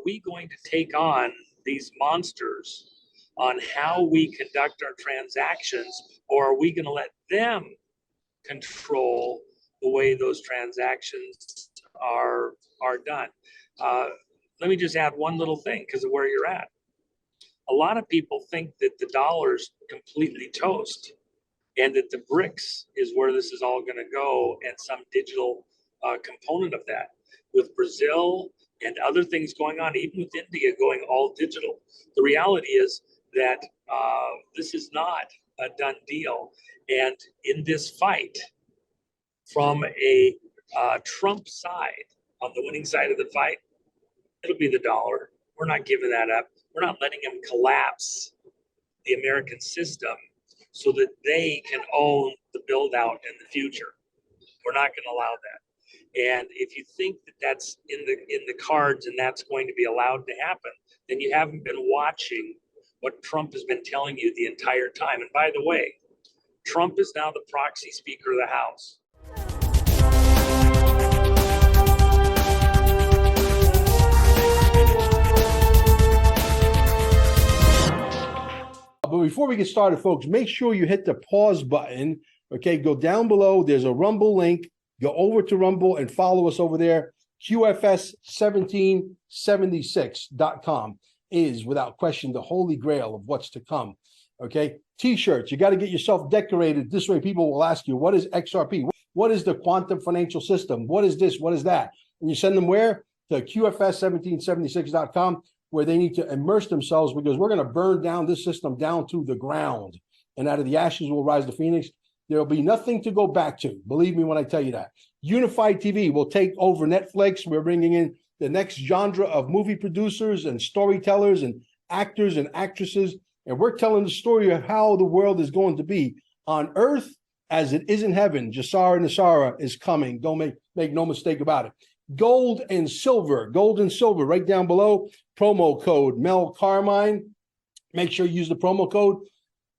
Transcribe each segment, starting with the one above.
we going to take on these monsters on how we conduct our transactions, or are we going to let them control the way those transactions are done? Let me just add one little thing because of where you're at. A lot of people think that the dollar's completely toast and that the BRICS is where this is all going to go, and some digital component of that. With Brazil and other things going on, even with India going all digital, the reality is that this is not a done deal. And in this fight, from a Trump side, on the winning side of the fight, it'll be the dollar. We're not giving that up. We're not letting them collapse the American system so that they can own the build out in the future. We're not going to allow that. And if you think that that's in the cards and that's going to be allowed to happen, then you haven't been watching what Trump has been telling you the entire time. And by the way, Trump is now the proxy speaker of the House. But before we get started, folks, make sure you hit the pause button. Okay, go down below. There's a Rumble link. Go over to Rumble and follow us over there. QFS1776.com is, without question, the holy grail of what's to come. Okay, T-shirts. You got to get yourself decorated. This way people will ask you, what is XRP? What is the quantum financial system? What is this? What is that? And you send them where? To QFS1776.com, where they need to immerse themselves, because we're going to burn down this system down to the ground. And out of the ashes will rise the phoenix. There will be nothing to go back to. Believe me when I tell you that. Unified TV will take over Netflix. We're bringing in the next genre of movie producers and storytellers and actors and actresses. And we're telling the story of how the world is going to be on earth as it is in heaven. Gesara and Nesara is coming. Don't make no mistake about it. Gold and silver right down below. Promo code Mel Carmine. Make sure you use the promo code.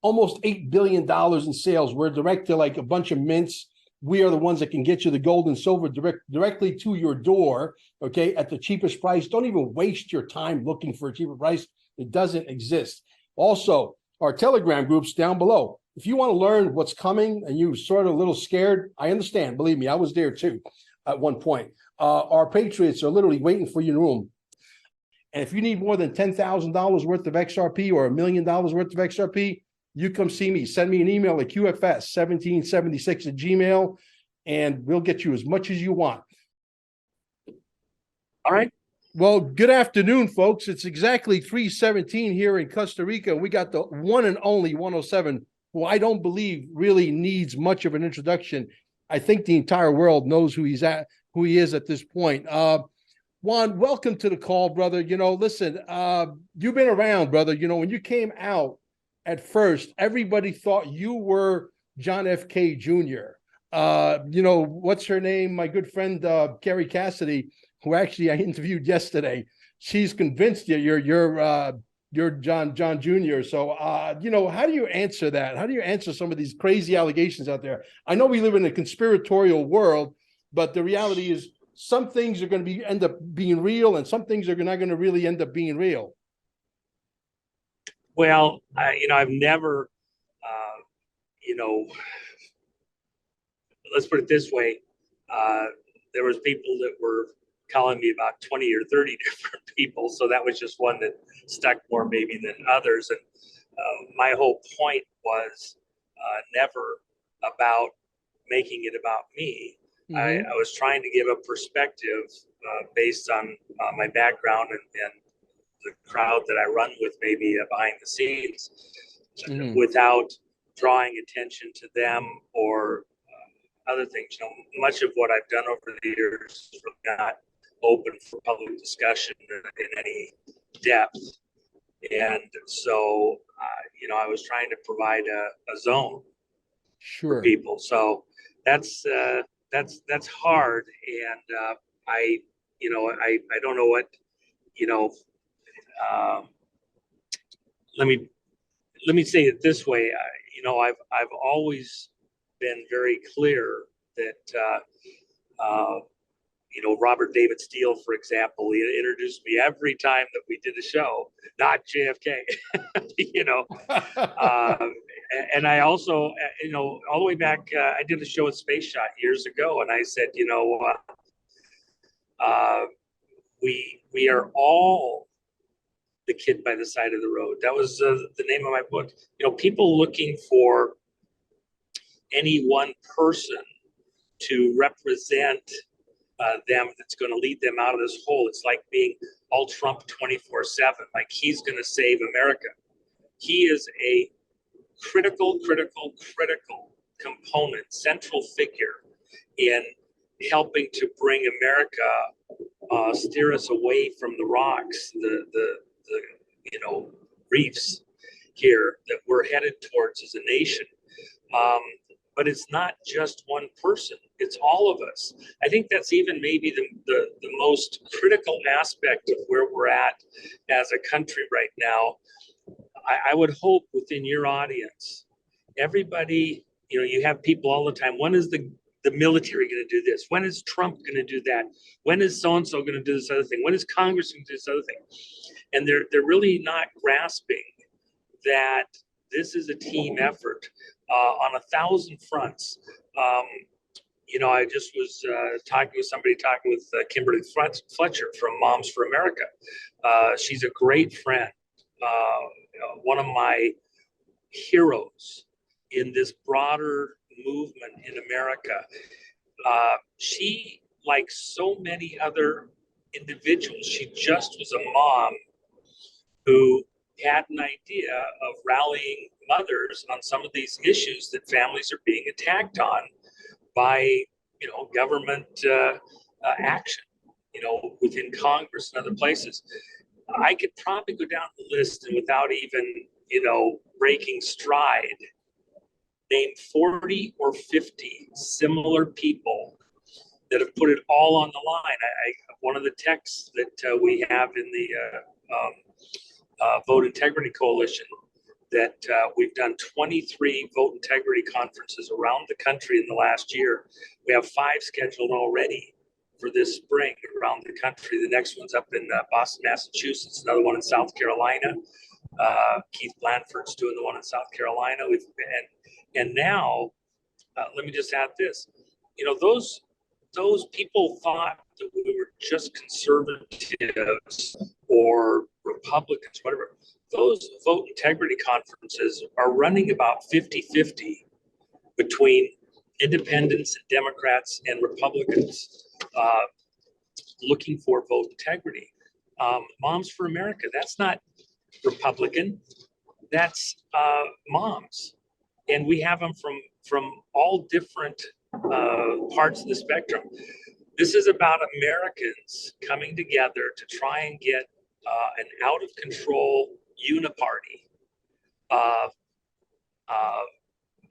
Almost $8 billion in sales. We're direct to like a bunch of mints. We are the ones that can get you the gold and silver directly to your door, okay, at the cheapest price. Don't even waste your time looking for a cheaper price. It doesn't exist. Also, our Telegram groups down below. If you want to learn what's coming and you're sort of a little scared, I understand. Believe me, I was there too at one point. Our Patriots are literally waiting for you in the room. And if you need more than $10,000 worth of XRP or $1 million worth of XRP, you come see me. Send me an email at QFS1776@gmail, and we'll get you as much as you want. All right. Well, good afternoon, folks. It's exactly 3:17 here in Costa Rica. We got the one and only Juan OSavin, who I don't believe really needs much of an introduction. I think the entire world knows who he is at this point. Juan, welcome to the call, brother. You know, listen, you've been around, brother. You know, when you came out at first, everybody thought you were John F. K. Jr. You know, what's her name? My good friend, Carrie Cassidy, who actually I interviewed yesterday. She's convinced you're John Jr. So, you know, how do you answer that? How do you answer some of these crazy allegations out there? I know we live in a conspiratorial world, but the reality is some things are going to end up being real, and some things are not going to really end up being real. Well, you know, I've never, you know, let's put it this way. There was people that were calling me about 20 or 30 different people. So that was just one that stuck more maybe than others. And my whole point was never about making it about me. Mm-hmm. I was trying to give a perspective based on my background and the crowd that I run with, maybe behind the scenes, mm-hmm. without drawing attention to them or other things. You know, much of what I've done over the years is really not open for public discussion in any depth. And so, you know, I was trying to provide a zone for people. So that's hard. And I don't know what, you know, let me say it this way. You know, I've always been very clear that Robert David Steele, for example, he introduced me every time that we did a show, not JFK, and I also, all the way back, I did a show at Space Shot years ago, and I said, we are all the kid by the side of the road. That was the name of my book. People looking for any one person to represent them that's going to lead them out of this hole. It's like being all Trump 24/7, like he's going to save America. He is a critical component, central figure in helping to bring America, steer us away from the rocks, the reefs here that we're headed towards as a nation. But it's not just one person, it's all of us. I think that's even maybe the most critical aspect of where we're at as a country right now. I would hope within your audience, everybody, you have people all the time. When is the military going to do this? When is Trump going to do that? When is so-and-so going to do this other thing? When is Congress going to do this other thing? And they're really not grasping that this is a team effort on 1,000 fronts. I just was talking with Kimberly Fletcher from Moms for America. She's a great friend, one of my heroes in this broader movement in America. She, like so many other individuals, she just was a mom who had an idea of rallying mothers on some of these issues that families are being attacked on by, government action, within Congress and other places. I could probably go down the list and without even, breaking stride, name 40 or 50 similar people that have put it all on the line. One of the texts that we have in the Vote Integrity Coalition, that we've done 23 vote integrity conferences around the country in the last year. We have 5 scheduled already for this spring around the country. The next one's up in Boston, Massachusetts, another one in South Carolina. Keith Blanford's doing the one in South Carolina. And now, let me just add this. Those people thought that we were just conservatives or Republicans, whatever. Those vote integrity conferences are running about 50-50 between independents and Democrats and Republicans looking for vote integrity. Moms for America, that's not Republican, that's moms. And we have them from all different parts of the spectrum. This is about Americans coming together to try and get an out of control uniparty of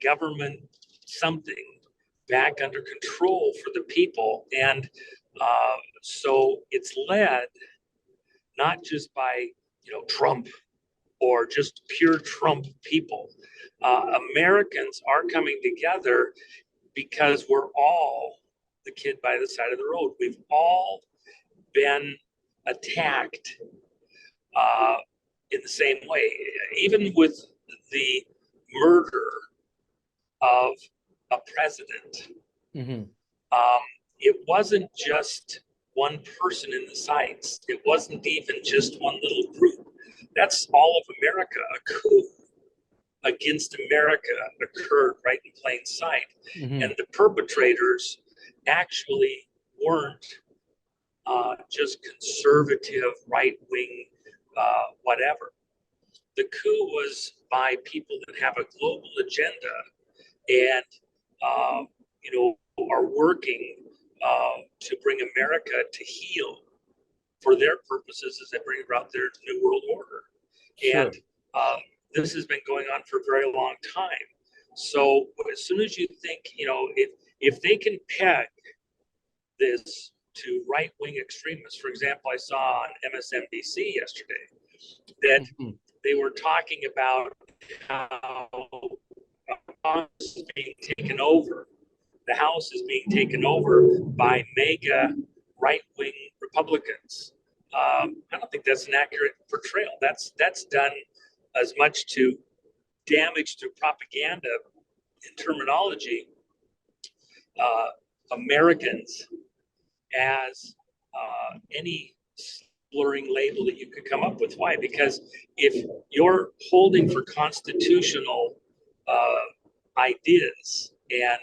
government something back under control for the people. And so it's led not just by Trump or just pure Trump people. Americans are coming together because we're all the kid by the side of the road. We've all been attacked in the same way, even with the murder of a president. Mm-hmm. It wasn't just one person in the sights. It wasn't even just one little group. That's all of America. A coup against America occurred right in plain sight. Mm-hmm. And the perpetrators actually weren't just conservative, right-wing, whatever. The coup was by people that have a global agenda and, are working to bring America to heel for their purposes as they bring about their new world order. Sure. And this has been going on for a very long time. So as soon as you think, if they can peg this to right-wing extremists, for example, I saw on MSNBC yesterday that they were talking about how Congress is being taken over. The House is being taken over by MAGA right-wing Republicans. I don't think that's an accurate portrayal. That's done as much to damage through propaganda and terminology Americans as any slurring label that you could come up with. Why? Because if you're holding for constitutional ideas and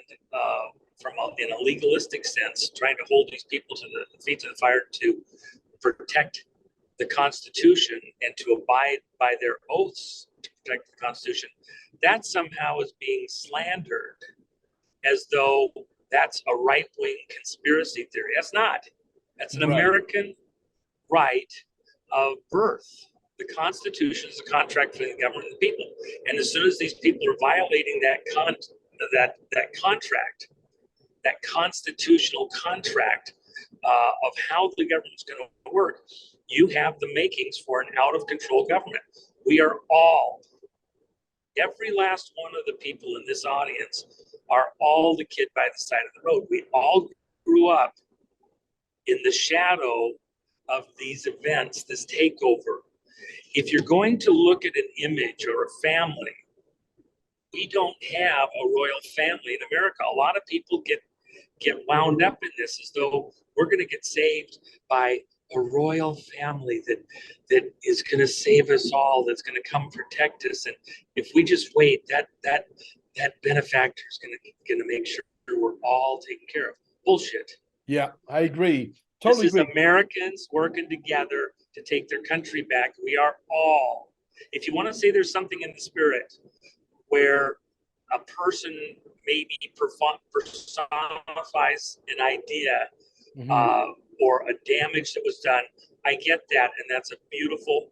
in a legalistic sense, trying to hold these people to the feet of the fire to protect the Constitution and to abide by their oaths to protect the Constitution, that somehow is being slandered as though that's a right-wing conspiracy theory. That's not. That's an American right of birth. The Constitution is a contract between the government and the people. And as soon as these people are violating that contract, that constitutional contract of how the government's going to work, you have the makings for an out-of-control government. We are all, every last one of the people in this audience are all the kid by the side of the road. We all grew up in the shadow of these events, this takeover. If you're going to look at an image or a family, we don't have a royal family in America. A lot of people get wound up in this as though we're going to get saved by a royal family that is going to save us all, that's going to come protect us. And if we just wait, that benefactor is going to make sure we're all taken care of. Bullshit. Yeah, I agree. Totally this is Americans working together to take their country back. We are all. If you want to say there's something in the spirit where a person maybe personifies an idea or a damage that was done, I get that, and that's a beautiful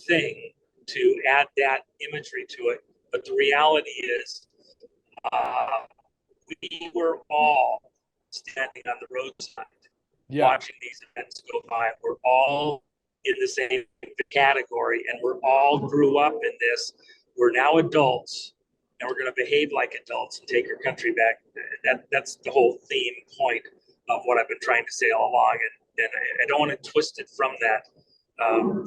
thing to add that imagery to it. But the reality is, we were all standing on the roadside, watching these events go by. We're all in the same category, and we're all grew up in this. We're now adults, and we're going to behave like adults and take our country back. That's the whole theme point of what I've been trying to say all along, and I don't want to twist it from that.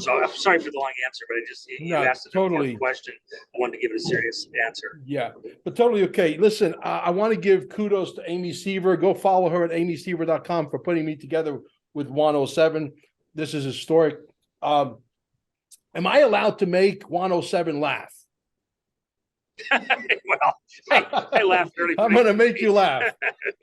So I'm sorry for the long answer, but you asked a important question. I wanted to give it a serious answer. Yeah, but totally okay. Listen, I want to give kudos to Amy Seaver. Go follow her at amyseaver.com for putting me together with Juan OSavin. This is historic. Am I allowed to make Juan OSavin laugh? Well, I laughed early. I'm going to make you laugh.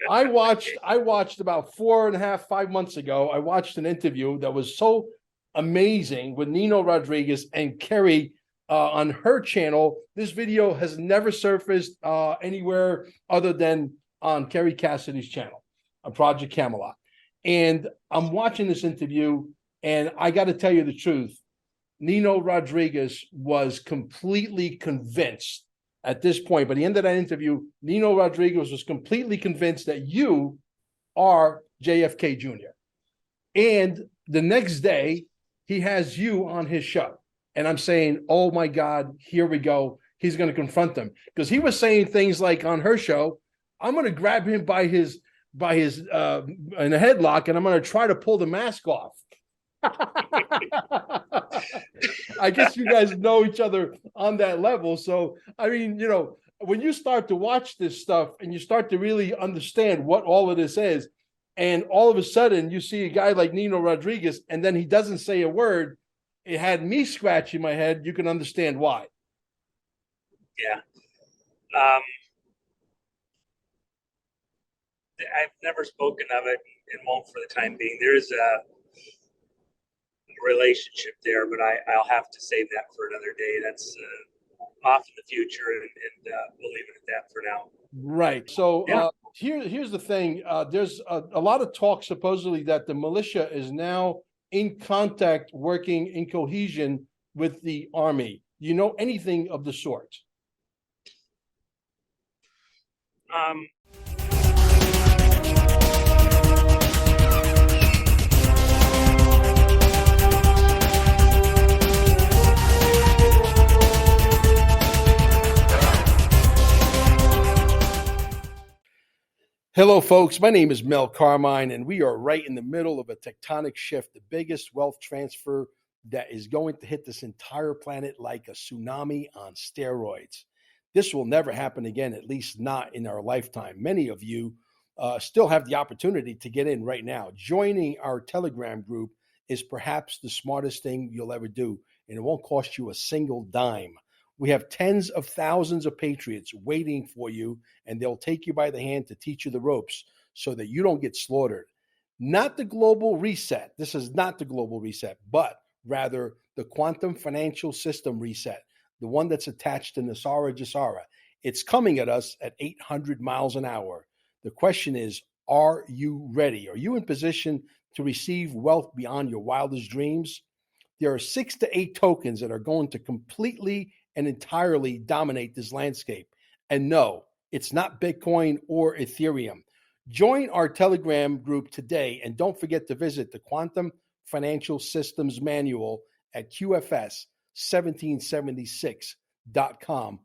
I watched about 5 months ago. I watched an interview that was so amazing with Nino Rodriguez and Kerry on her channel. This video has never surfaced anywhere other than on Kerry Cassidy's channel, on Project Camelot. And I'm watching this interview, and I got to tell you the truth. Nino Rodriguez was completely convinced at this point. By the end of that interview, Nino Rodriguez was completely convinced that you are JFK Jr. And the next day, he has you on his show. And I'm saying, oh my God, here we go. He's going to confront them. Because he was saying things like on her show, I'm going to grab him by his in a headlock, and I'm going to try to pull the mask off. I guess you guys know each other on that level. So, I mean, you know, when you start to watch this stuff and you start to really understand what all of this is, and all of a sudden you see a guy like Nino Rodriguez, and then he doesn't say a word, it had me scratching my head. You can understand why. Yeah. I've never spoken of it and won't for the time being. There is a relationship there, but I'll have to save that for another day. That's off in the future, and we'll leave it at that for now. Right. So here's the thing. There's a lot of talk supposedly that the militia is now in contact, working in cohesion with the army. Do you know anything of the sort? Hello, folks. My name is Mel Carmine, and we are right in the middle of a tectonic shift, the biggest wealth transfer that is going to hit this entire planet like a tsunami on steroids. This will never happen again, at least not in our lifetime. Many of you still have the opportunity to get in right now. Joining our Telegram group is perhaps the smartest thing you'll ever do, and it won't cost you a single dime. We have tens of thousands of patriots waiting for you, and they'll take you by the hand to teach you the ropes so that you don't get slaughtered. Not the global reset. This is not the global reset, but rather the quantum financial system reset, the one that's attached to Nesara Gesara. It's coming at us at 800 miles an hour. The question is, are you ready? Are you in position to receive wealth beyond your wildest dreams? There are 6 to 8 tokens that are going to completely and entirely dominate this landscape. And no, it's not Bitcoin or Ethereum. Join our Telegram group today, and don't forget to visit the Quantum Financial Systems Manual at QFS1776.com